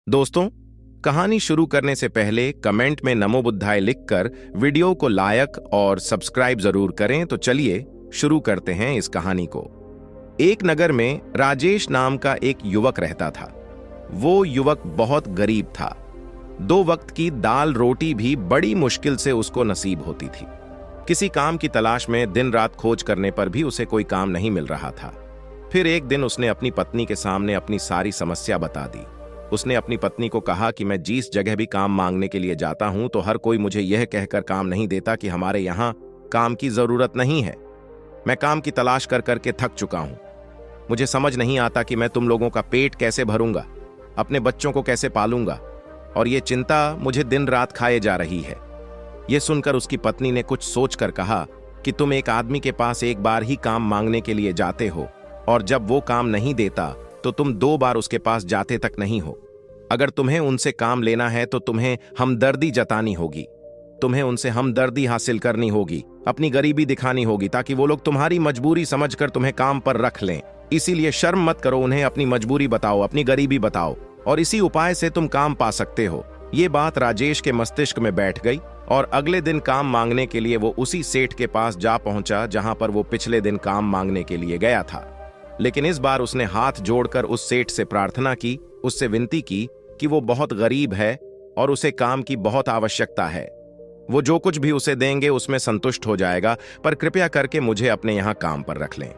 दोस्तों, कहानी शुरू करने से पहले कमेंट में नमो बुद्धाय लिखकर वीडियो को लाइक और सब्सक्राइब जरूर करें। तो चलिए शुरू करते हैं इस कहानी को। एक नगर में राजेश नाम का एक युवक रहता था। वो युवक बहुत गरीब था। 2 वक्त की दाल रोटी भी बड़ी मुश्किल से उसको नसीब होती थी। किसी काम की तलाश में दिन रात खोज करने पर भी उसे कोई काम नहीं मिल रहा था। फिर एक दिन उसने अपनी पत्नी के सामने अपनी सारी समस्या बता दी। उसने अपनी पत्नी को कहा कि मैं जिस जगह भी काम मांगने के लिए जाता हूं तो हर कोई मुझे यह कहकर काम नहीं देता कि हमारे यहां काम की जरूरत नहीं है। मैं काम की तलाश कर करके थक चुका हूं। मुझे समझ नहीं आता कि मैं तुम लोगों का पेट कैसे भरूंगा, अपने बच्चों को कैसे पालूंगा, और ये चिंता मुझे दिन रात खाए जा रही है। यह सुनकर उसकी पत्नी ने कुछ सोचकर कहा कि तुम एक आदमी के पास एक बार ही काम मांगने के लिए जाते हो, और जब वो काम नहीं देता तो तुम 2 बार उसके पास जाते तक नहीं हो। अगर तुम्हें उनसे काम लेना है तो तुम्हें हमदर्दी जतानी होगी। तुम्हें उनसे हमदर्दी हासिल करनी होगी, अपनी गरीबी दिखानी होगी, ताकि वो लोग तुम्हारी मजबूरी समझकर तुम्हें काम पर रख लें। इसीलिए शर्म मत करो, उन्हें अपनी मजबूरी बताओ, अपनी गरीबी बताओ, और इसी उपाय से तुम काम पा सकते हो। ये बात राजेश के मस्तिष्क में बैठ गई और अगले दिन काम मांगने के लिए वो उसी सेठ के पास जा पहुंचा जहां पर वो पिछले दिन काम मांगने के लिए गया था। लेकिन इस बार उसने हाथ जोड़कर उस सेठ से प्रार्थना की, उससे विनती की कि वो बहुत गरीब है और उसे काम की बहुत आवश्यकता है। वो जो कुछ भी उसे देंगे उसमें संतुष्ट हो जाएगा, पर कृपया करके मुझे अपने यहाँ काम पर रख लें।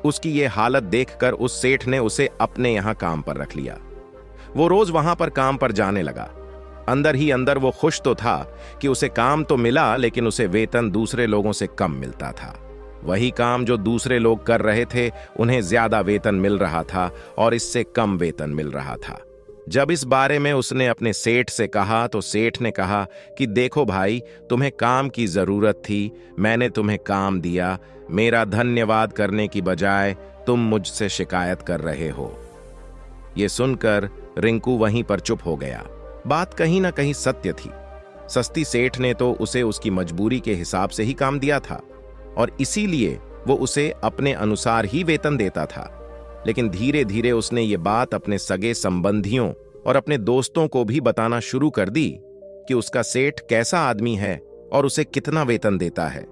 उसकी ये हालत देखकर उस सेठ ने उसे अपने यहाँ काम पर रख लिया। वो रोज वहां पर काम पर जाने लगा। अंदर ही अंदर वो खुश तो था कि उसे काम तो मिला, लेकिन उसे वेतन दूसरे लोगों से कम मिलता था। वही काम जो दूसरे लोग कर रहे थे उन्हें ज्यादा वेतन मिल रहा था और इससे कम वेतन मिल रहा था। जब इस बारे में उसने अपने सेठ से कहा तो सेठ ने कहा कि देखो भाई, तुम्हें काम की जरूरत थी, मैंने तुम्हें काम दिया। मेरा धन्यवाद करने की बजाय तुम मुझसे शिकायत कर रहे हो। यह सुनकर रिंकू वहीं पर चुप हो गया। बात कहीं ना कहीं सत्य थी। सस्ती सेठ ने तो उसे उसकी मजबूरी के हिसाब से ही काम दिया था और इसीलिए वो उसे अपने अनुसार ही वेतन देता था। लेकिन धीरे धीरे उसने ये बात अपने सगे संबंधियों और अपने दोस्तों को भी बताना शुरू कर दी कि उसका सेठ कैसा आदमी है और उसे कितना वेतन देता है।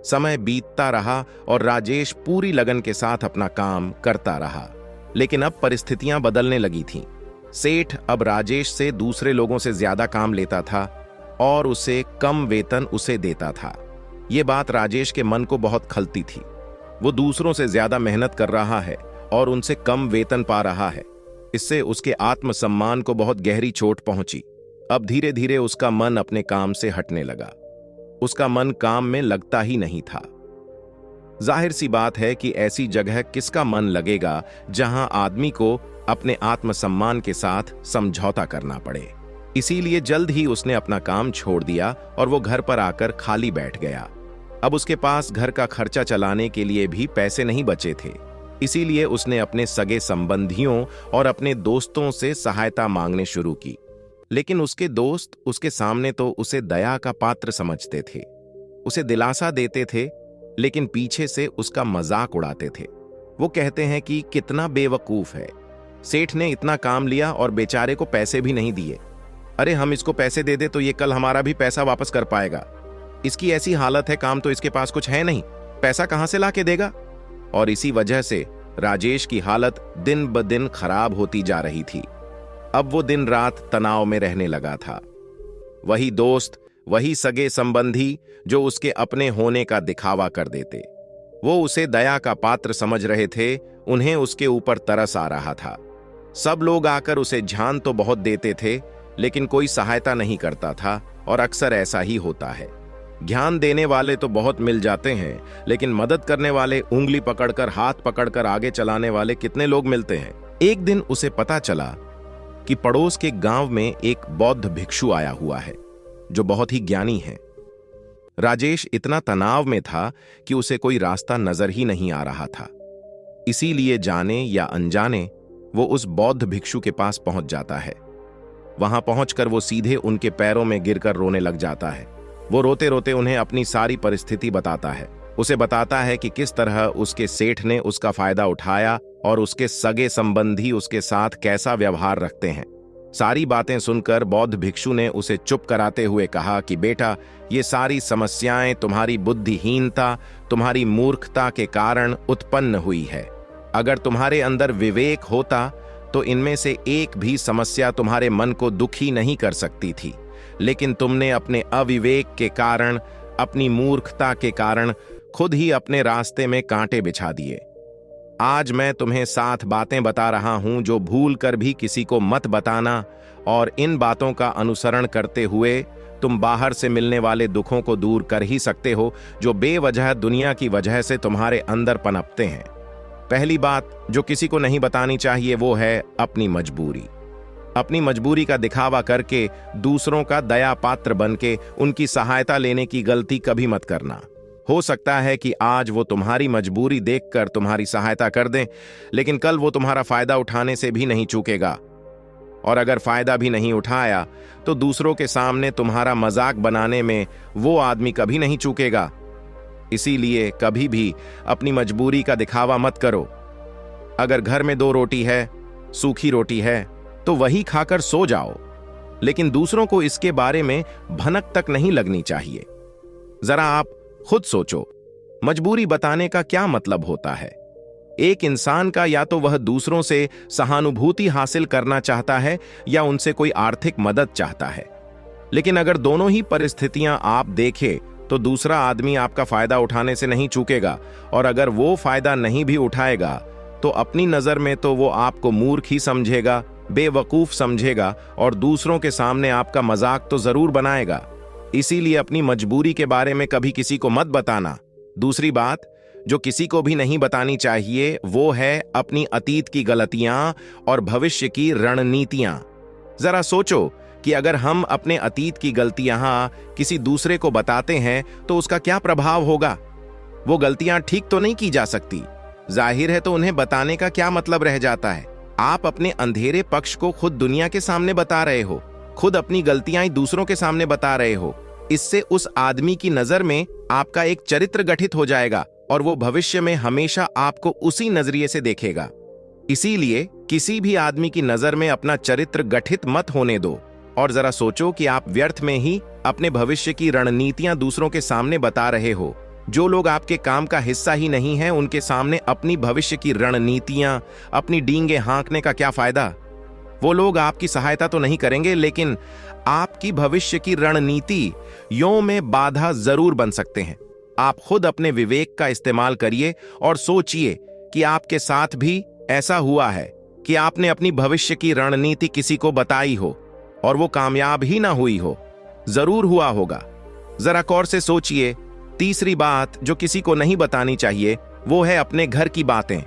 समय बीतता रहा और राजेश पूरी लगन के साथ अपना काम करता रहा। लेकिन अब परिस्थितियां बदलने लगी थीं। सेठ अब राजेश से दूसरे लोगों से ज्यादा काम लेता था और उसे कम वेतन उसे देता था। ये बात राजेश के मन को बहुत खलती थी। वो दूसरों से ज्यादा मेहनत कर रहा है और उनसे कम वेतन पा रहा है। इससे उसके आत्मसम्मान को बहुत गहरी चोट पहुंची। अब धीरे धीरे उसका मन अपने काम से हटने लगा। उसका मन काम में लगता ही नहीं था। जाहिर सी बात है कि ऐसी जगह किसका मन लगेगा जहां आदमी को अपने आत्मसम्मान के साथ समझौता करना पड़े। इसीलिए जल्द ही उसने अपना काम छोड़ दिया और वो घर पर आकर खाली बैठ गया। अब उसके पास घर का खर्चा चलाने के लिए भी पैसे नहीं बचे थे। इसीलिए उसने अपने सगे संबंधियों और अपने दोस्तों से सहायता मांगने शुरू की। लेकिन उसके दोस्त उसके सामने तो उसे दया का पात्र समझते थे, उसे दिलासा देते थे, लेकिन पीछे से उसका मजाक उड़ाते थे। वो कहते हैं कि कितना बेवकूफ है, सेठ ने इतना काम लिया और बेचारे को पैसे भी नहीं दिए। अरे हम इसको पैसे दे दे तो ये कल हमारा भी पैसा वापस कर पाएगा। इसकी ऐसी हालत है, काम तो इसके पास कुछ है नहीं, पैसा कहां से लाके देगा। और इसी वजह से राजेश की हालत दिन ब दिन खराब होती जा रही थी। अब वो दिन रात तनाव में रहने लगा था। वही दोस्त, वही सगे संबंधी जो उसके अपने होने का दिखावा कर देते, वो उसे दया का पात्र समझ रहे थे, उन्हें उसके ऊपर तरस आ रहा था। सब लोग आकर उसे ध्यान तो बहुत देते थे, लेकिन कोई सहायता नहीं करता था, और अक्सर ऐसा ही होता है। ध्यान देने वाले तो बहुत मिल जाते हैं, लेकिन मदद करने वाले, उंगली पकड़कर, हाथ पकड़कर आगे चलाने वाले कितने लोग मिलते हैं। एक दिन उसे पता चला कि पड़ोस के गांव में एक बौद्ध भिक्षु आया हुआ है जो बहुत ही ज्ञानी है। राजेश इतना तनाव में था कि उसे कोई रास्ता नजर ही नहीं आ रहा था। इसीलिए जाने या अनजाने वो उस बौद्ध भिक्षु के पास पहुंच जाता है। वहां पहुंचकर वो सीधे उनके पैरों में गिरकर रोने लग जाता है। वो रोते रोते उन्हें अपनी सारी परिस्थिति बताता है। उसे बताता है कि किस तरह उसके सेठ ने उसका फायदा उठाया और उसके सगे संबंधी उसके साथ कैसा व्यवहार रखते हैं। सारी बातें सुनकर बौद्ध भिक्षु ने उसे चुप कराते हुए कहा कि बेटा, ये सारी समस्याएं तुम्हारी बुद्धिहीनता, तुम्हारी मूर्खता के कारण उत्पन्न हुई है। अगर तुम्हारे अंदर विवेक होता तो इनमें से एक भी समस्या तुम्हारे मन को दुखी नहीं कर सकती थी, लेकिन तुमने अपने अविवेक के कारण, अपनी मूर्खता के कारण खुद ही अपने रास्ते में कांटे बिछा दिए। आज मैं तुम्हें 7 बातें बता रहा हूं जो भूल कर भी किसी को मत बताना, और इन बातों का अनुसरण करते हुए तुम बाहर से मिलने वाले दुखों को दूर कर ही सकते हो जो बेवजह दुनिया की वजह से तुम्हारे अंदर पनपते हैं। पहली बात जो किसी को नहीं बतानी चाहिए वो है अपनी मजबूरी। अपनी मजबूरी का दिखावा करके दूसरों का दया पात्र बनके उनकी सहायता लेने की गलती कभी मत करना। हो सकता है कि आज वो तुम्हारी मजबूरी देखकर तुम्हारी सहायता कर दें, लेकिन कल वो तुम्हारा फायदा उठाने से भी नहीं चूकेगा, और अगर फायदा भी नहीं उठाया तो दूसरों के सामने तुम्हारा मजाक बनाने में वो आदमी कभी नहीं चूकेगा। इसीलिए कभी भी अपनी मजबूरी का दिखावा मत करो। अगर घर में 2 रोटी है, सूखी रोटी है, तो वही खाकर सो जाओ, लेकिन दूसरों को इसके बारे में भनक तक नहीं लगनी चाहिए। जरा आप खुद सोचो, मजबूरी बताने का क्या मतलब होता है? एक इंसान का या तो वह दूसरों से सहानुभूति हासिल करना चाहता है या उनसे कोई आर्थिक मदद चाहता है, लेकिन अगर दोनों ही परिस्थितियां आप देखें तो दूसरा आदमी आपका फायदा उठाने से नहीं चूकेगा, और अगर वो फायदा नहीं भी उठाएगा तो अपनी नजर में तो वो आपको मूर्ख ही समझेगा, बेवकूफ समझेगा, और दूसरों के सामने आपका मजाक तो जरूर बनाएगा। इसीलिए अपनी मजबूरी के बारे में कभी किसी को मत बताना। दूसरी बात जो किसी को भी नहीं बतानी चाहिए वो है अपनी अतीत की गलतियां और भविष्य की रणनीतियां। जरा सोचो कि अगर हम अपने अतीत की गलतियां किसी दूसरे को बताते हैं तो उसका क्या प्रभाव होगा। वो गलतियां ठीक तो नहीं की जा सकती, जाहिर है, तो उन्हें बताने का क्या मतलब रह जाता है। आप अपने अंधेरे पक्ष को खुद दुनिया के सामने बता रहे हो, खुद अपनी गलतियां दूसरों के सामने बता रहे हो। इससे उस आदमी की नजर में आपका एक चरित्र गठित हो जाएगा और वो भविष्य में हमेशा आपको उसी नजरिए से देखेगा। इसीलिए किसी भी आदमी की नजर में अपना चरित्र गठित मत होने दो, और जरा सोचो कि आप व्यर्थ में ही अपने भविष्य की रणनीतियां दूसरों के सामने बता रहे हो। जो लोग आपके काम का हिस्सा ही नहीं हैं, उनके सामने अपनी भविष्य की रणनीतियां, अपनी डींगे हाँकने का क्या फायदा? वो लोग आपकी सहायता तो नहीं करेंगे, लेकिन आपकी भविष्य की रणनीति यों में बाधा जरूर बन सकते हैं। आप खुद अपने विवेक का इस्तेमाल करिए और सोचिए कि आपके साथ भी ऐसा हुआ है कि आपने अपनी भविष्य की रणनीति किसी को बताई हो और वो कामयाब ही ना हुई हो। जरूर हुआ होगा। जरा गौर से सोचिए। तीसरी बात जो किसी को नहीं बतानी चाहिए वो है अपने घर की बातें।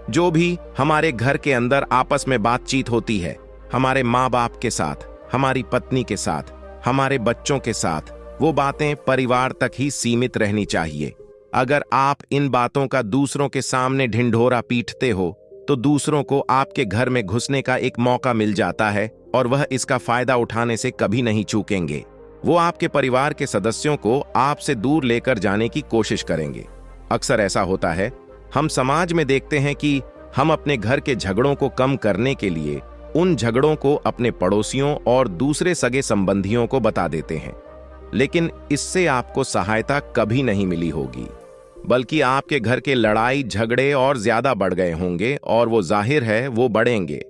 जो भी हमारे घर के अंदर आपस में बातचीत होती है, हमारे माँ बाप के साथ, हमारी पत्नी के साथ, हमारे बच्चों के साथ, वो बातें परिवार तक ही सीमित रहनी चाहिए। अगर आप इन बातों का दूसरों के सामने ढिंढोरा पीटते हो तो दूसरों को आपके घर में घुसने का एक मौका मिल जाता है और वह इसका फायदा उठाने से कभी नहीं चूकेंगे। वो आपके परिवार के सदस्यों को आपसे दूर लेकर जाने की कोशिश करेंगे। अक्सर ऐसा होता है, हम समाज में देखते हैं कि हम अपने घर के झगड़ों को कम करने के लिए उन झगड़ों को अपने पड़ोसियों और दूसरे सगे संबंधियों को बता देते हैं, लेकिन इससे आपको सहायता कभी नहीं मिली होगी, बल्कि आपके घर के लड़ाई झगड़े और ज्यादा बढ़ गए होंगे, और वो जाहिर है वो बढ़ेंगे।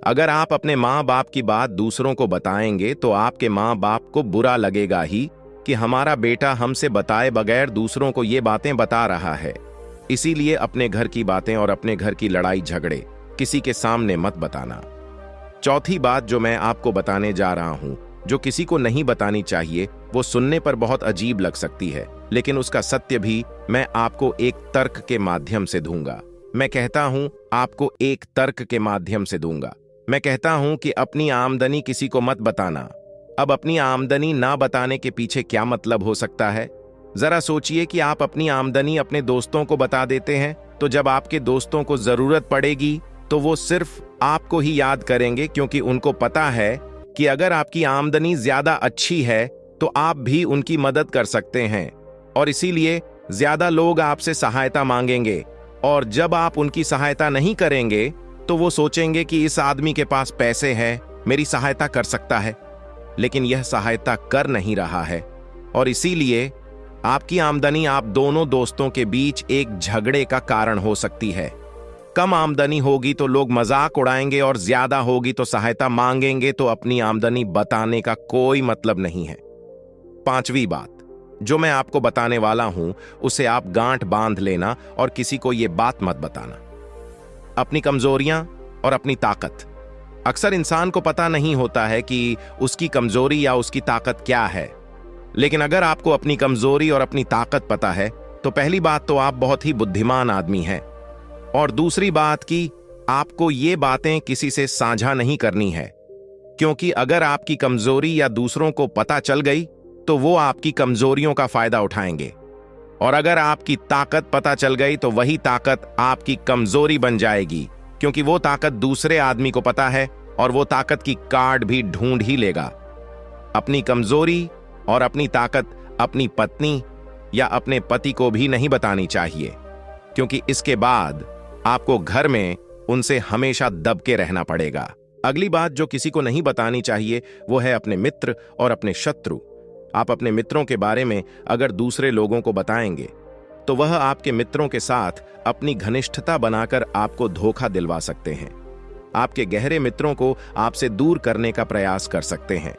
अगर आप अपने माँ बाप की बात दूसरों को बताएंगे तो आपके माँ बाप को बुरा लगेगा ही कि हमारा बेटा हमसे बताए बगैर दूसरों को ये बातें बता रहा है। इसीलिए अपने घर की बातें और अपने घर की लड़ाई झगड़े किसी के सामने मत बताना। चौथी बात जो मैं आपको बताने जा रहा हूं, जो किसी को नहीं बतानी चाहिए, वो सुनने पर बहुत अजीब लग सकती है, लेकिन उसका सत्य भी मैं आपको एक तर्क के माध्यम से दूंगा। मैं कहता हूं आपको एक तर्क के माध्यम से दूंगा। मैं कहता हूं कि अपनी आमदनी किसी को मत बताना। अब अपनी आमदनी ना बताने के पीछे क्या मतलब हो सकता है? जरा सोचिए कि आप अपनी आमदनी अपने दोस्तों को बता देते हैं, तो जब आपके दोस्तों को जरूरत पड़ेगी तो वो सिर्फ आपको ही याद करेंगे, क्योंकि उनको पता है कि अगर आपकी आमदनी ज्यादा अच्छी है तो आप भी उनकी मदद कर सकते हैं, और इसीलिए ज्यादा लोग आपसे सहायता मांगेंगे। और जब आप उनकी सहायता नहीं करेंगे तो वो सोचेंगे कि इस आदमी के पास पैसे हैं मेरी सहायता कर सकता है, लेकिन यह सहायता कर नहीं रहा है और इसीलिए आपकी आमदनी आप दोनों दोस्तों के बीच एक झगड़े का कारण हो सकती है। कम आमदनी होगी तो लोग मजाक उड़ाएंगे और ज्यादा होगी तो सहायता मांगेंगे, तो अपनी आमदनी बताने का कोई मतलब नहीं है। पांचवी बात जो मैं आपको बताने वाला हूं उसे आप गांठ बांध लेना और किसी को यह बात मत बताना। अपनी कमजोरियां और अपनी ताकत। अक्सर इंसान को पता नहीं होता है कि उसकी कमजोरी या उसकी ताकत क्या है, लेकिन अगर आपको अपनी कमजोरी और अपनी ताकत पता है तो पहली बात तो आप बहुत ही बुद्धिमान आदमी हैं, और दूसरी बात कि आपको ये बातें किसी से साझा नहीं करनी है, क्योंकि अगर आपकी कमजोरी या दूसरों को पता चल गई तो वो आपकी कमजोरियों का फायदा उठाएंगे, और अगर आपकी ताकत पता चल गई तो वही ताकत आपकी कमजोरी बन जाएगी, क्योंकि वो ताकत दूसरे आदमी को पता है और वो ताकत की कार्ड भी ढूंढ ही लेगा। अपनी कमजोरी और अपनी ताकत अपनी पत्नी या अपने पति को भी नहीं बतानी चाहिए, क्योंकि इसके बाद आपको घर में उनसे हमेशा दबके रहना पड़ेगा। अगली बात जो किसी को नहीं बतानी चाहिए वो है अपने मित्र और अपने शत्रु। आप अपने मित्रों के बारे में अगर दूसरे लोगों को बताएंगे तो वह आपके मित्रों के साथ अपनी घनिष्ठता बनाकर आपको धोखा दिलवा सकते हैं। आपके गहरे मित्रों को आपसे दूर करने का प्रयास कर सकते हैं।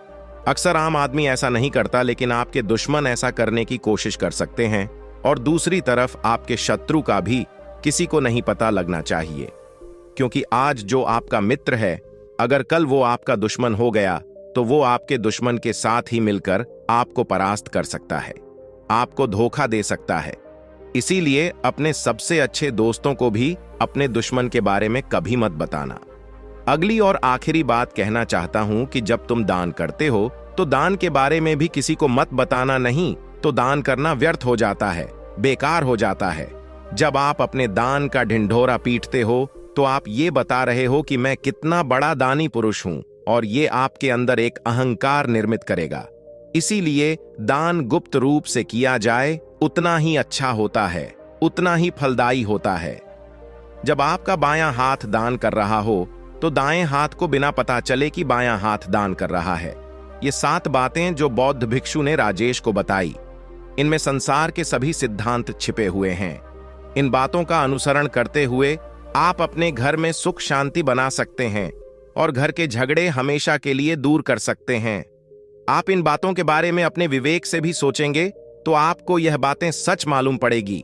अक्सर आम आदमी ऐसा नहीं करता, लेकिन आपके दुश्मन ऐसा करने की कोशिश कर सकते हैं, और दूसरी तरफ आपके शत्रु का भी किसी को नहीं पता लगना चाहिए, क्योंकि आज जो आपका मित्र है अगर कल वो आपका दुश्मन हो गया तो वो आपके दुश्मन के साथ ही मिलकर आपको परास्त कर सकता है, आपको धोखा दे सकता है। इसीलिए अपने सबसे अच्छे दोस्तों को भी अपने दुश्मन के बारे में कभी मत बताना। अगली और आखिरी बात कहना चाहता हूं कि जब तुम दान करते हो तो दान के बारे में भी किसी को मत बताना, नहीं तो दान करना व्यर्थ हो जाता है, बेकार हो जाता है। जब आप अपने दान का ढिंढोरा पीटते हो तो आप ये बता रहे हो कि मैं कितना बड़ा दानी पुरुष हूं, और ये आपके अंदर एक अहंकार निर्मित करेगा। इसीलिए दान गुप्त रूप से किया जाए उतना ही अच्छा होता है, उतना ही फलदायी होता है। जब आपका बायां हाथ दान कर रहा हो तो दाएं हाथ को बिना पता चले कि बायां हाथ दान कर रहा है। ये 7 बातें जो बौद्ध भिक्षु ने राजेश को बताई, इनमें संसार के सभी सिद्धांत छिपे हुए हैं। इन बातों का अनुसरण करते हुए आप अपने घर में सुख शांति बना सकते हैं और घर के झगड़े हमेशा के लिए दूर कर सकते हैं। आप इन बातों के बारे में अपने विवेक से भी सोचेंगे तो आपको यह बातें सच मालूम पड़ेगी।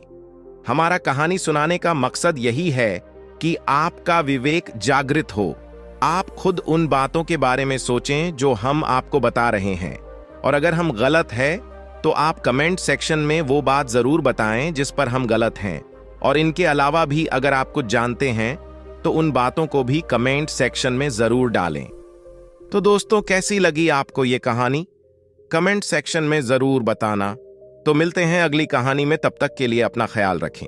हमारा कहानी सुनाने का मकसद यही है कि आपका विवेक जागृत हो। आप खुद उन बातों के बारे में सोचें जो हम आपको बता रहे हैं, और अगर हम गलत हैं तो आप कमेंट सेक्शन में वो बात जरूर बताएं जिस पर हम गलत हैं, और इनके अलावा भी अगर आप कुछ जानते हैं तो उन बातों को भी कमेंट सेक्शन में जरूर डालें। तो दोस्तों, कैसी लगी आपको ये कहानी? कमेंट सेक्शन में जरूर बताना। तो मिलते हैं अगली कहानी में, तब तक के लिए अपना ख्याल रखें।